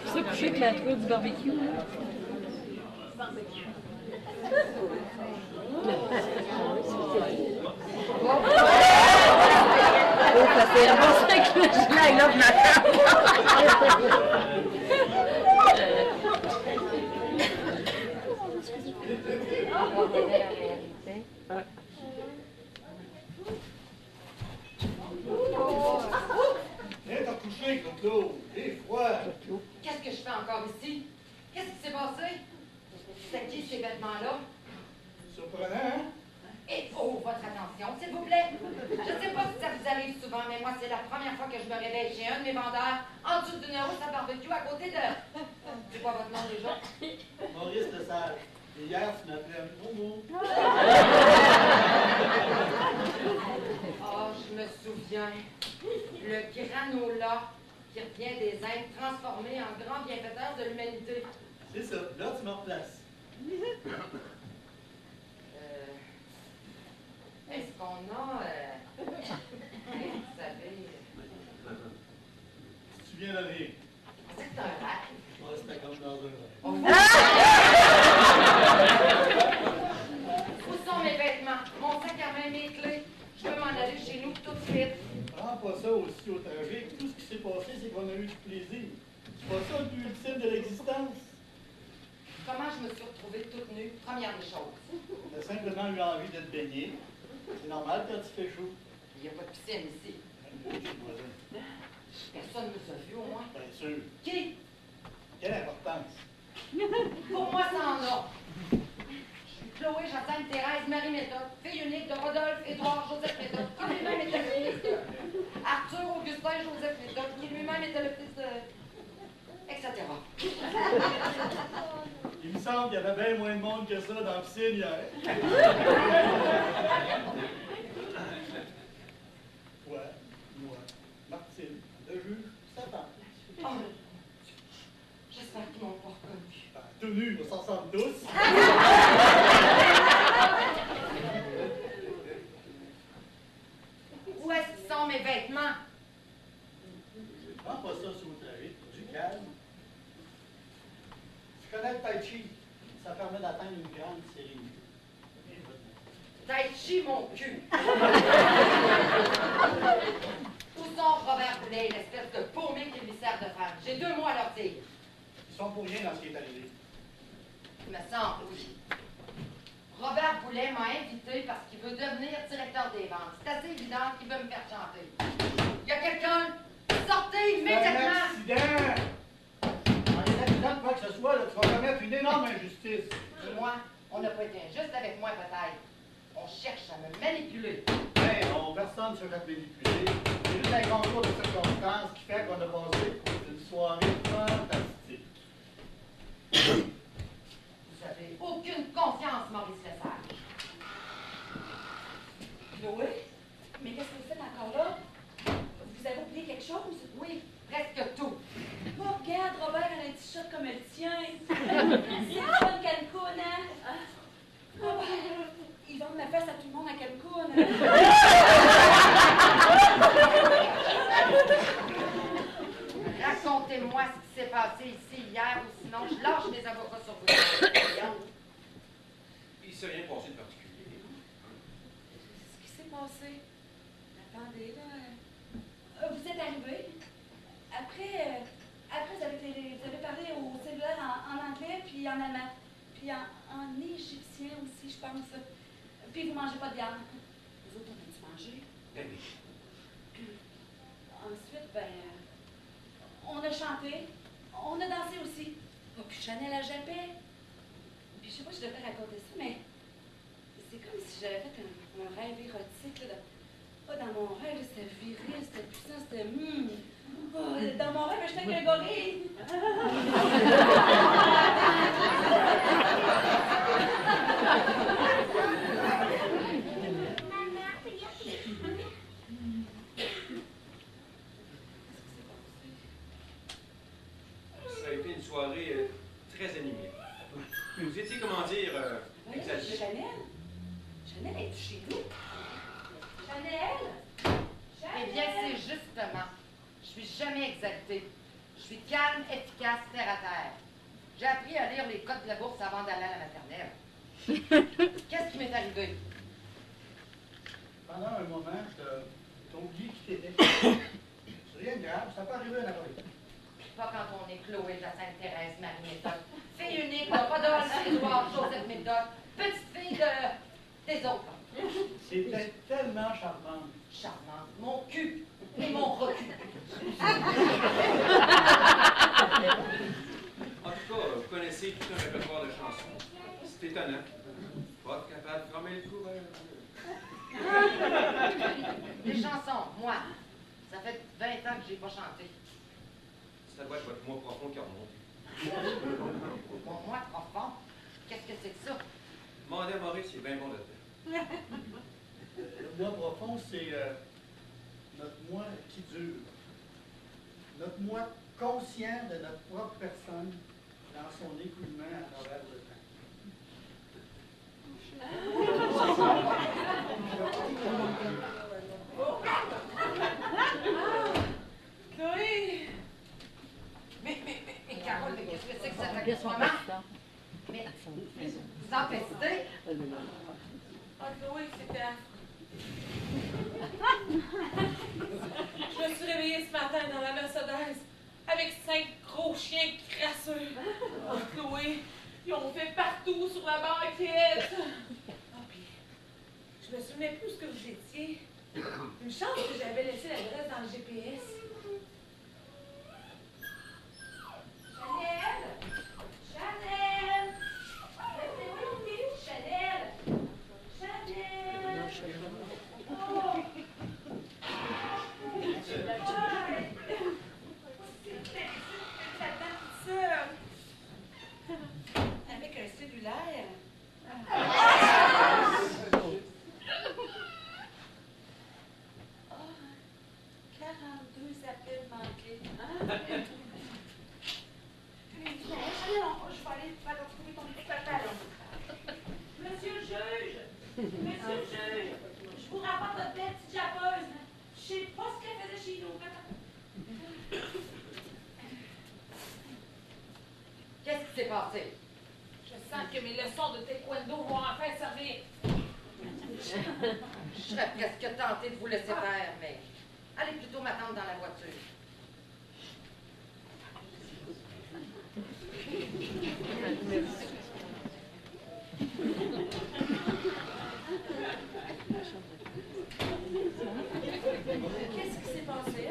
Ça coucher avec la tour du barbecue. Ça fait un bon avec le gilet là, Viens t'en coucher, Claude. Il est froid. Qu'est-ce que je fais encore ici? Qu'est-ce qui s'est passé? C'est qui ces vêtements-là? Surprenant, hein? Et oh, votre attention, s'il vous plaît. Je ne sais pas si ça vous arrive souvent, mais moi, c'est la première fois que je me réveille chez un de mes vendeurs, en dessous d'une hausse à barbecue, à côté de... C'est quoi votre nom déjà? Maurice de Sage. Et hier, tu m'appelais Momo. Oh, je me souviens. Le granola qui revient des Indes transformé en grand bienfaiteur de l'humanité. C'est ça. Là, tu me replaces. Est-ce qu'on a... vous savez... Si tu viens de rire. C'est un rêve. Moi, c'était comme dans un rêve. Où sont mes vêtements? Mon sac à main, mes clés. Je veux m'en aller chez nous tout de suite. Prends pas ça aussi au tragique. Tout ce qui s'est passé, c'est qu'on a eu du plaisir. C'est pas ça le but ultime de l'existence. Comment je me suis retrouvée toute nue? Première des choses. T'as simplement eu envie de te baigner. C'est normal quand il fait chaud. Il n'y a pas de piscine ici. Personne ne nous a vus, au moins. Bien sûr. Qui? Quelle importance? Pour moi, ça en a. Je suis Chloé, Jacinthe, Thérèse, Marie-Méthode, fille unique de Rodolphe, Édouard, Joseph Méthode, qui lui-même était le fils de Arthur, Augustin, Joseph Méthode, qui lui-même était le fils de... etc. Il me semble qu'il y avait bien moins de monde que ça dans la piscine hier. Toi, moi, Martine, le juge, Satan. Oh, j'espère qu'ils m'ont pas reconnu. Ben, tout nu, on s'en ressemble tous. Où est-ce qu'ils sont mes vêtements? Prends pas ça sous le trafic, du calme. Tu connais le tai chi? Ça permet d'atteindre une grande sérénité. Tai chi, mon cul! Où sont Robert Boulet, l'espèce de paumé qui lui sert de femme? J'ai 2 mots à leur dire. Ils sont pour rien dans ce qui est arrivé. Il me semble, oui. Robert Boulet m'a invité parce qu'il veut devenir directeur des ventes. C'est assez évident qu'il veut me faire chanter. Il y a quelqu'un? Sortez immédiatement! C'est un accident! En un accident de quoi que ce soit, là, tu vas commettre une énorme injustice. Dis-moi, on n'a pas été injuste avec moi, peut-être. On cherche à me manipuler. Ben non, personne ne se fait manipuler. C'est juste un concours de circonstances qui fait qu'on a passé une soirée fantastique. Vous avez aucune confiance, Maurice Lesage. Chloé? Mais qu'est-ce que vous faites encore là? Vous avez oublié quelque chose? Oui, presque tout. Oh, regarde, Robert a un t-shirt comme le tien. C'est une bonne Cancun, hein? Robert, ils vendent la face à tout le monde à Cancun. Racontez-moi ce qui s'est passé ici hier, ou sinon je lâche les avocats sur vous. Il ne s'est rien passé de particulier. Ce qui s'est passé? Attendez, là. Vous êtes arrivé. Après, vous avez parlé au cellulaire en anglais, puis en allemand. Puis en égyptien aussi, je pense. Puis vous mangez pas de viande. Vous autres, on a-tu mangé? Ben oui. Ensuite, on a chanté. On a dansé aussi. Oh, puis Chanel a jappé. Puis je sais pas si je devrais raconter ça, mais c'est comme si j'avais fait un rêve érotique. Là, dans mon rêve, c'était viril, c'était puissant, c'était... Oh, dans mon rêve, j'étais avec un gorille. Ça a été une soirée très animée. Vous étiez, comment dire, exalté. Chanel est chez nous. Chanel? Eh bien, c'est justement Je suis calme, efficace, terre à terre. J'ai appris à lire les codes de la bourse avant d'aller à la maternelle. Qu'est-ce qui m'est arrivé? Pendant un moment, t'as oublié qui t'étais. C'est rien de grave, ça peut arriver à n'importe qui. Pas quand on est Chloé, Jacinthe, Thérèse, Marie Méthode. Fille unique de Rodolphe, Édouard, Joseph Méthode. Petite fille des autres. C'était tellement charmant. Charmante. Mon cul et mon recul. En tout cas, vous connaissez tout un répertoire de chansons. C'est étonnant. Pas capable de fermer le couvert. Les chansons, moi, ça fait 20 ans que j'ai pas chanté. Ça doit être votre moi profond qui remonte. Mon moi profond, qu'est-ce que c'est que ça? Mandez à Maurice, c'est bien bon de faire. Le moi profond, c'est notre moi qui dure. Notre moi conscient de notre propre personne dans son écoulement à travers le temps. Chloé! Mais, Carole, mais qu'est-ce que c'est que cet Bien son accoutrement? président. Mais, sans fesser, Ah, Chloé, c'était affreux. Je me suis réveillée ce matin dans la Mercedes avec 5 gros chiens crasseux. Oh, Chloé, ils ont fait partout sur la banquette. Ah, puis, je me souvenais plus ce que vous étiez. Une chance que j'avais laissé l'adresse dans le GPS. Chanel! Chanel! Chanel! Chanel! Oh! Avec un cellulaire. Oh, 42 appels manqués. Je vais aller retrouver ton petit pantalon. Monsieur le juge! Monsieur le juge! Je vous rapporte votre belle petite jappeuse. Je sais pas ce qu'elle faisait chez nous. qu'est-ce qui s'est passé? Je sens que mes leçons de taekwondo vont enfin servir. Je serais presque tentée de vous laisser faire, mais allez plutôt m'attendre dans la voiture. Qu'est-ce qui s'est passé?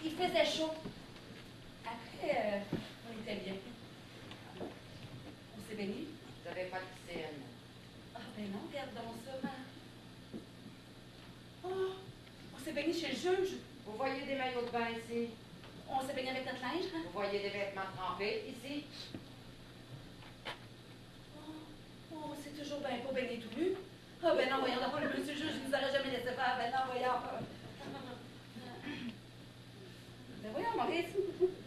Il faisait chaud. Après, on était bien. On s'est baigné? Vous n'avez pas de piscine. Ah, ben non, regarde donc ça. Oh, on s'est baigné chez le juge. Vous voyez des maillots de bain ici? On s'est baigné avec notre linge, hein? Vous voyez des vêtements trempés ici? Oh, c'est toujours bien pas baigné tout nu. Ah, ben non, voyons d'abord, le monsieur juge, il nous aurait jamais laissé faire. Ben non, voyons. Ben voyons, Maurice,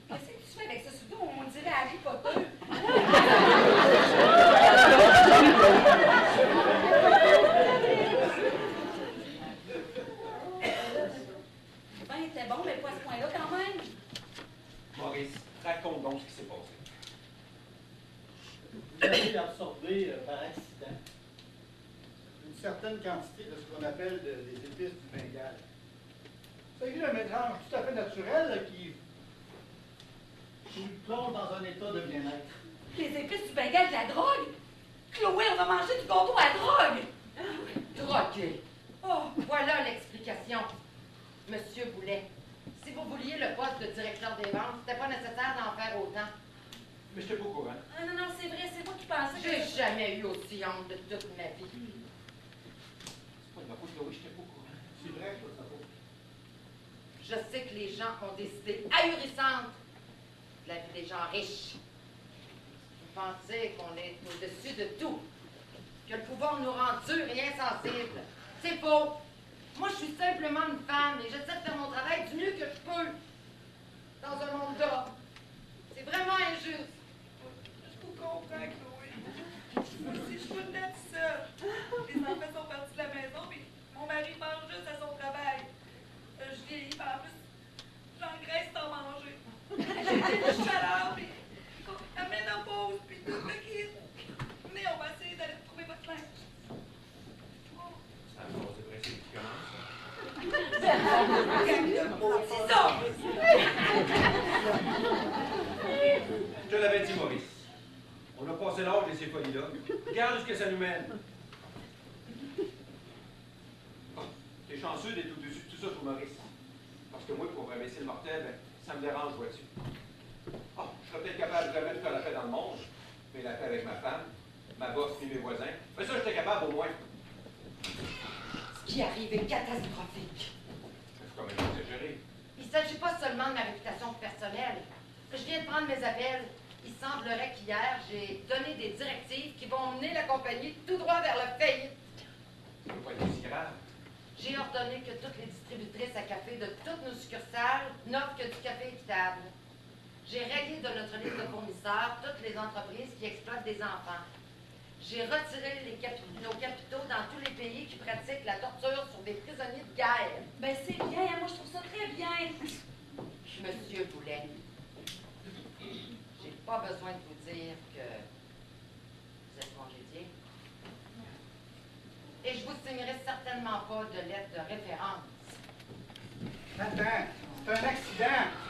qu'est-ce que tu fais avec ça? Surtout, on dirait Harry Potter. Ben, il était bon, mais pas à ce point-là quand même. Maurice, raconte donc ce qui s'est passé. Vous avez absorbé par accident une certaine quantité de ce qu'on appelle des épices du Bengale. Il s'agit d'un mélange tout à fait naturel là, qui nous plonge dans un état de bien-être. Les épices du Bengale de la drogue? Chloé, on va manger du gâteau à drogue! Drogué. Oh, Voilà l'explication. Monsieur Boulet, si vous vouliez le poste de directeur des ventes, c'était pas nécessaire d'en faire autant. Mais je t'ai pas au courant. ah, non, c'est vrai, c'est moi qui pensais que... J'ai jamais eu aussi honte de toute ma vie. C'est pas de ma faute, Chloé, je t'ai pas au courant. C'est vrai, ça, ça vaut. Je sais que les gens ont des idées ahurissantes de la vie des gens riches. Vous pensez qu'on est au-dessus de tout, que le pouvoir nous rend durs et insensibles. C'est faux. Moi, je suis simplement une femme et j'essaie de faire mon travail du mieux que je peux dans un monde d'hommes. C'est vraiment injuste. Je vous comprends, Chloé. Moi aussi, je suis tout le temps seule. Les enfants sont partis de la maison, puis mon mari mange juste à son travail. Je vieillis, mais en plus, j'engraisse sans manger. passé l'âge de ces folies-là. Regarde où ce que ça nous mène. Bon, t'es chanceux d'être au-dessus de tout ça, toi, Maurice. Parce que moi, pour imbécile mortel, ben, ça me dérange, vois-tu. Oh, je serais peut-être capable jamais de faire la paix dans le monde, mais la paix avec ma femme, ma bosse et mes voisins, mais ça, j'étais capable au moins. Ce qui arrive est catastrophique. C'est quand même exagéré. Il ne s'agit pas seulement de ma réputation personnelle. Je viens de prendre mes appels. Il semblerait qu'hier, j'ai donné des directives qui vont mener la compagnie tout droit vers le faillite. Ça ne doit pas être aussi grave. J'ai ordonné que toutes les distributrices à café de toutes nos succursales n'offrent que du café équitable. J'ai rayé de notre liste de fournisseurs toutes les entreprises qui exploitent des enfants. J'ai retiré nos capitaux dans tous les pays qui pratiquent la torture sur des prisonniers de guerre. Ben, c'est bien, moi, je trouve ça très bien. Monsieur Boulet, j'ai pas besoin de vous dire que vous êtes congédié. Et je vous signerai certainement pas de lettre de référence. Attends, c'est un accident.